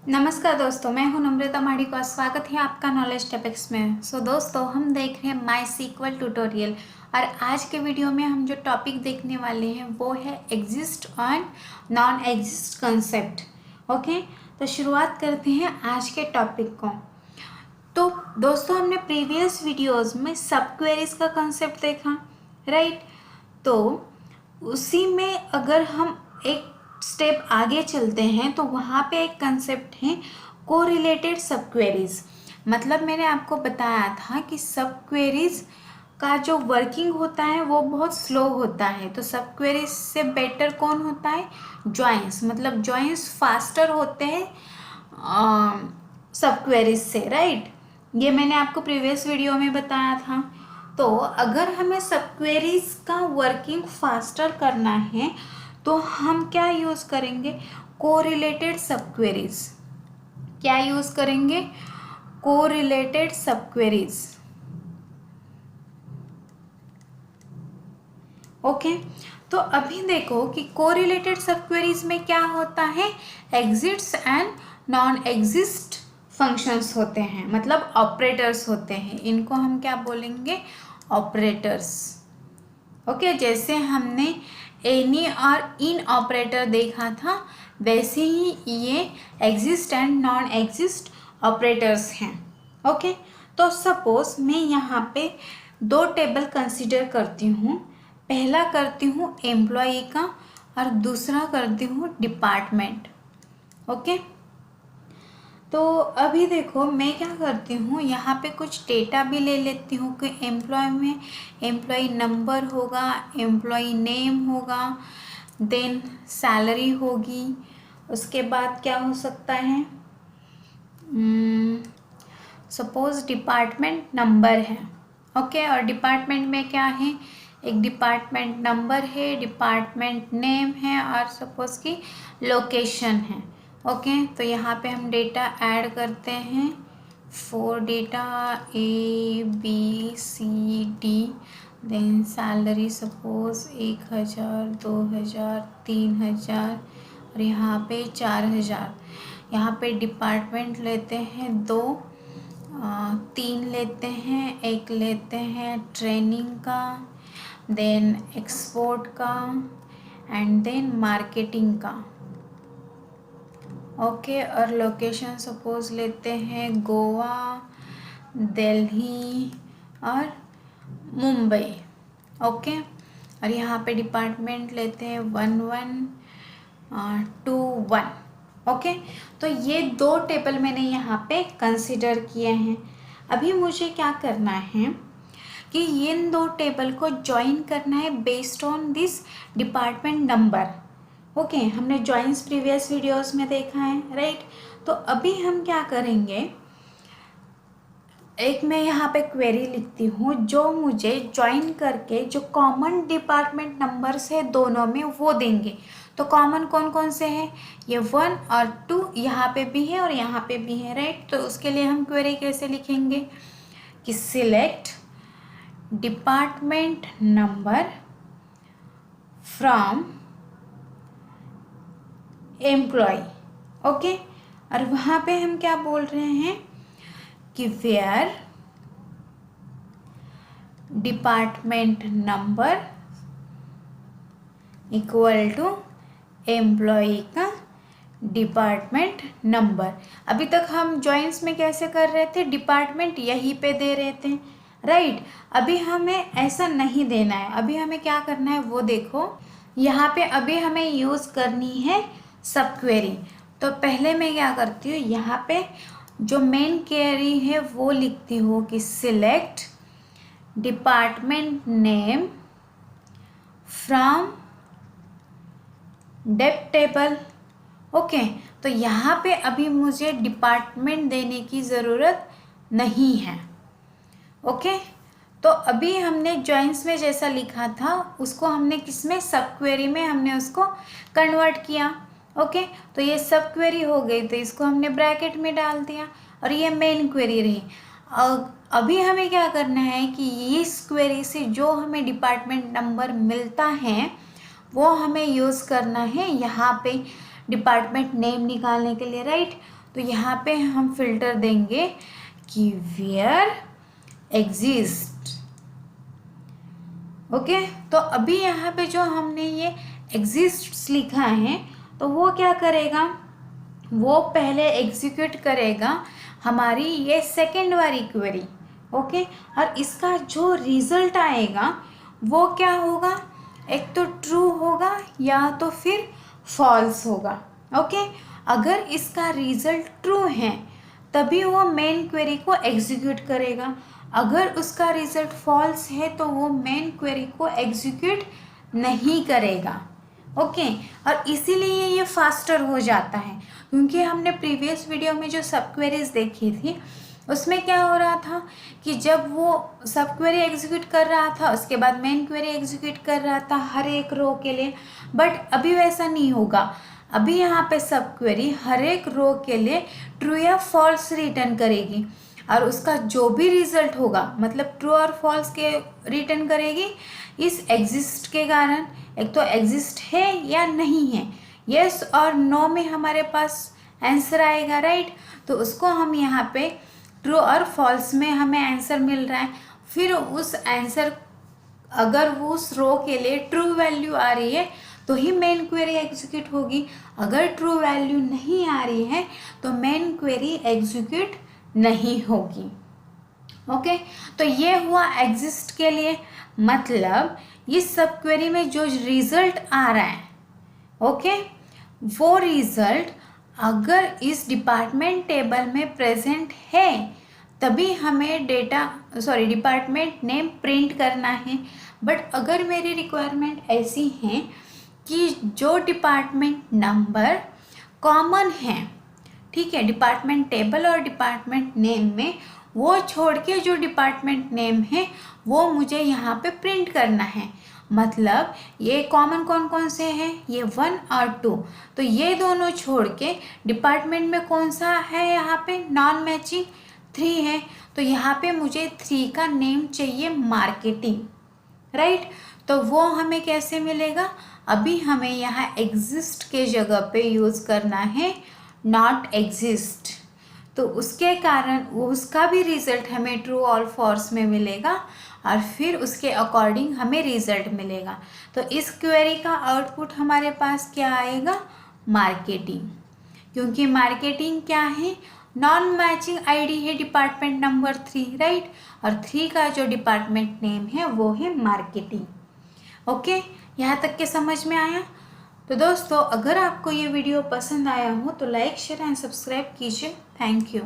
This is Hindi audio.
नमस्कार दोस्तों, मैं हूं नम्रता माड़ी का स्वागत है आपका नॉलेज टॉपिक्स में। दोस्तों, हम देख रहे हैं माई सीक्वल ट्यूटोरियल और आज के वीडियो में हम जो टॉपिक देखने वाले हैं वो है exist and non exist concept. Okay, तो शुरुआत करते हैं आज के टॉपिक को। तो दोस्तों, हमने प्रीवियस वीडियोस में सब क्वेरीज का कंसेप्ट देखा, राइट। तो उसी में अगर हम एक स्टेप आगे चलते हैं तो वहाँ पे एक कंसेप्ट है कोरिलेटेड सब क्वेरीज। मतलब मैंने आपको बताया था कि सब क्वेरीज का जो वर्किंग होता है वो बहुत स्लो होता है। तो सब क्वेरीज से बेटर कौन होता है? जॉइंस। मतलब जॉइंस फास्टर होते हैं सब क्वेरीज से, राइट। ये मैंने आपको प्रीवियस वीडियो में बताया था। तो अगर हमें सब क्वेरीज का वर्किंग फास्टर करना है तो हम क्या यूज़ करेंगे? कोरिलेटेड सब क्वेरीज। क्या यूज़ करेंगे? कोरिलेटेड सब क्वेरीज। ओके, तो अभी देखो कि कोरिलेटेड सब क्वेरीज में क्या होता है? Exits and non exist functions होते हैं, मतलब ऑपरेटर्स होते हैं। इनको हम क्या बोलेंगे? ऑपरेटर्स। ओके, जैसे हमने एनी और इन ऑपरेटर देखा था वैसे ही ये exist and non exist operators हैं। ओके, तो सपोज मैं यहाँ पे दो टेबल कंसीडर करती हूँ। पहला करती हूँ एम्प्लॉई का और दूसरा करती हूँ डिपार्टमेंट। ओके, तो अभी देखो मैं क्या करती हूँ, यहाँ पे कुछ डेटा भी ले लेती हूँ कि एम्प्लॉय में एम्प्लॉय नंबर होगा, एम्प्लॉय नेम होगा, देन सैलरी होगी। उसके बाद क्या हो सकता है? सपोज डिपार्टमेंट नंबर है। ओके, और डिपार्टमेंट में क्या है? एक डिपार्टमेंट नंबर है, डिपार्टमेंट नेम है और सपोज की लोकेशन है। ओके, तो यहाँ पे हम डेटा ऐड करते हैं। 4 data ABCD, then salary suppose 1000, 2000, 3000 और यहाँ पे 4000। यहाँ पे डिपार्टमेंट लेते हैं 2, 3 लेते हैं, एक लेते हैं ट्रेनिंग का, देन एक्सपोर्ट का एंड देन मार्केटिंग का। ओके, और लोकेशन सपोज लेते हैं गोवा, दिल्ली और मुंबई। ओके, और यहाँ पे डिपार्टमेंट लेते हैं 1121। ओके, तो ये दो टेबल मैंने यहाँ पे कंसिडर किए हैं। अभी मुझे क्या करना है कि इन दो टेबल को ज्वाइन करना है based on this department number. Okay, हमने ज्वाइंस प्रीवियस वीडियोस में देखा है, राइट। तो अभी हम क्या करेंगे, एक मैं यहाँ पे क्वेरी लिखती हूँ जो मुझे ज्वाइन करके जो कॉमन डिपार्टमेंट नंबर्स है दोनों में वो देंगे। तो कॉमन कौन कौन से हैं? ये 1 और 2 यहाँ पे भी है और यहाँ पे भी है, राइट। तो उसके लिए हम क्वेरी कैसे लिखेंगे कि select department number from employ. Okay, और वहाँ पे हम क्या बोल रहे हैं कि where department number equal to employ का डिपार्टमेंट नंबर। अभी तक हम जॉइंस में कैसे कर रहे थे? डिपार्टमेंट यहीं पे दे रहे थे, राइट। अभी हमें ऐसा नहीं देना है। अभी हमें क्या करना है वो देखो। यहाँ पे अभी हमें यूज़ करनी है सब क्वेरी। तो पहले मैं क्या करती हूँ, यहाँ पे जो मेन क्वेरी है वो लिखती हूँ कि select department name from depth table. Okay, तो यहाँ पे अभी मुझे डिपार्टमेंट देने की ज़रूरत नहीं है। ओके, तो अभी हमने जॉइंस में जैसा लिखा था उसको हमने किस में? सब क्वेरी में हमने उसको कन्वर्ट किया। ओके, तो ये सब क्वेरी हो गई तो इसको हमने ब्रैकेट में डाल दिया और ये मेन क्वेरी रही। अभी हमें क्या करना है कि इस क्वेरी से जो हमें डिपार्टमेंट नंबर मिलता है वो हमें यूज़ करना है यहाँ पे डिपार्टमेंट नेम निकालने के लिए, राइट। तो यहाँ पे हम फिल्टर देंगे कि वेयर एग्जिस्ट। ओके, तो अभी यहाँ पे जो हमने ये एग्जिस्ट्स लिखा है तो वो क्या करेगा, वो पहले एग्जीक्यूट करेगा हमारी ये सेकेंड वाली क्वेरी। ओके, और इसका जो रिजल्ट आएगा वो क्या होगा, एक तो ट्रू होगा या तो फिर फॉल्स होगा। ओके, अगर इसका रिजल्ट ट्रू है तभी वो मेन क्वेरी को एग्जीक्यूट करेगा, अगर उसका रिजल्ट फॉल्स है तो वो मेन क्वेरी को एग्जीक्यूट नहीं करेगा। ओके, और इसीलिए ये फास्टर हो जाता है, क्योंकि हमने प्रीवियस वीडियो में जो सब क्वेरीज देखी थी उसमें क्या हो रहा था कि जब वो सब क्वेरी एग्जीक्यूट कर रहा था उसके बाद मेन क्वेरी एग्जीक्यूट कर रहा था हर एक रो के लिए, बट अभी वैसा नहीं होगा। अभी यहाँ पे सब क्वेरी हर एक रो के लिए ट्रू या फॉल्स रिटर्न करेगी, और उसका जो भी रिजल्ट होगा मतलब ट्रू और फॉल्स के रिटर्न करेगी इस एग्जिस्ट के कारण। एक तो एग्जिस्ट है या नहीं है, यस और नो में हमारे पास आंसर आएगा, राइट। तो उसको हम यहाँ पे ट्रू और फॉल्स में हमें आंसर मिल रहा है, फिर उस आंसर अगर वो उस रो के लिए ट्रू वैल्यू आ रही है तो ही मेन क्वेरी एग्जीक्यूट होगी, अगर ट्रू वैल्यू नहीं आ रही है तो मेन क्वेरी एग्जीक्यूट नहीं होगी। ओके, तो ये हुआ एग्जिस्ट के लिए, मतलब इस सब क्वेरी में जो रिजल्ट आ रहा है ओके वो रिजल्ट अगर इस डिपार्टमेंट टेबल में प्रेजेंट है तभी हमें डिपार्टमेंट नेम प्रिंट करना है। बट अगर मेरी रिक्वायरमेंट ऐसी है कि जो डिपार्टमेंट नंबर कॉमन है, ठीक है, डिपार्टमेंट टेबल और डिपार्टमेंट नेम में, वो छोड़ के जो डिपार्टमेंट नेम है वो मुझे यहाँ पे प्रिंट करना है। मतलब ये कॉमन कौन कौन से हैं, ये 1 और 2, तो ये दोनों छोड़ के डिपार्टमेंट में कौन सा है यहाँ पे नॉन मैचिंग 3 है, तो यहाँ पे मुझे 3 का नेम चाहिए मार्केटिंग, राइट। तो वो हमें कैसे मिलेगा, अभी हमें यहाँ एग्जिस्ट के जगह पे यूज़ करना है नॉट एग्जिस्ट, तो उसके कारण उसका भी रिजल्ट हमें ट्रू और फॉल्स में मिलेगा और फिर उसके अकॉर्डिंग हमें रिजल्ट मिलेगा। तो इस क्वेरी का आउटपुट हमारे पास क्या आएगा, मार्केटिंग, क्योंकि मार्केटिंग क्या है, नॉन मैचिंग आईडी है डिपार्टमेंट नंबर 3, राइट, और 3 का जो डिपार्टमेंट नेम है वो है मार्केटिंग। ओके, यहाँ तक के समझ में आया। तो दोस्तों अगर आपको ये वीडियो पसंद आया हो तो लाइक शेयर एंड सब्सक्राइब कीजिए। Thank you.